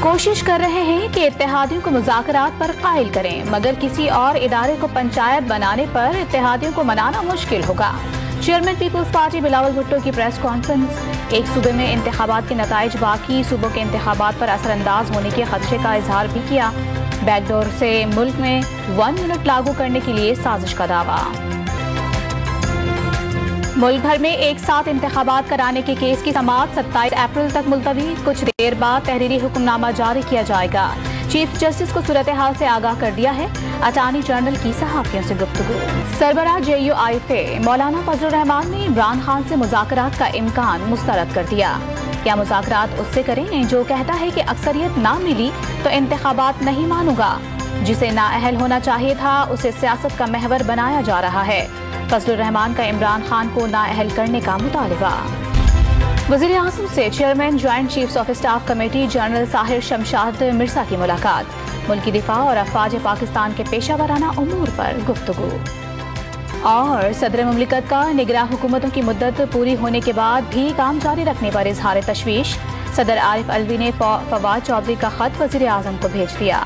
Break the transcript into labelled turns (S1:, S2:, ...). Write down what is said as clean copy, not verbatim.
S1: کوشش کر رہے ہیں کہ اتحادیوں کو مذاکرات پر قائل کریں، مگر کسی اور ادارے کو پنچایت بنانے پر اتحادیوں کو منانا مشکل ہوگا۔ چیئرمین پیپلز پارٹی بلاول بھٹو کی پریس کانفرنس۔ ایک صوبے میں انتخابات کے نتائج باقی صوبوں کے انتخابات پر اثر انداز ہونے کے خدشے کا اظہار بھی کیا۔ بیک ڈور سے ملک میں 1 منٹ لاگو کرنے کے لیے سازش کا دعویٰ۔ ملک بھر میں ایک ساتھ انتخابات کرانے کے کیس کی سماعت 27 اپریل تک ملتوی۔ کچھ دیر بعد تحریری حکم نامہ جاری کیا جائے گا۔ چیف جسٹس کو صورتحال سے آگاہ کر دیا ہے۔ اٹارنی جنرل کی صحافیوں سے گفتگو۔ سربراہ JUIF مولانا فضل الرحمان نے عمران خان سے مذاکرات کا امکان مسترد کر دیا۔ کیا مذاکرات اس سے کریں جو کہتا ہے کہ اکثریت نہ ملی تو انتخابات نہیں مانوں گا؟ جسے نااہل ہونا چاہیے تھا اسے سیاست کا محور بنایا جا رہا ہے۔ فضل الرحمان کا عمران خان کو نااہل کرنے کا مطالبہ۔ وزیر اعظم سے chairman joint chiefs of staff committee general Tahir Shamshad Mirza کی ملاقات۔ ملکی دفاع اور افواج پاکستان کے پیشہ ورانہ امور پر گفتگو۔ اور صدر مملکت کا نگراں حکومتوں کی مدت پوری ہونے کے بعد بھی کام جاری رکھنے پر اظہار تشویش۔ صدر عارف الوی نے فواد چودھری کا خط وزیر اعظم کو بھیج دیا۔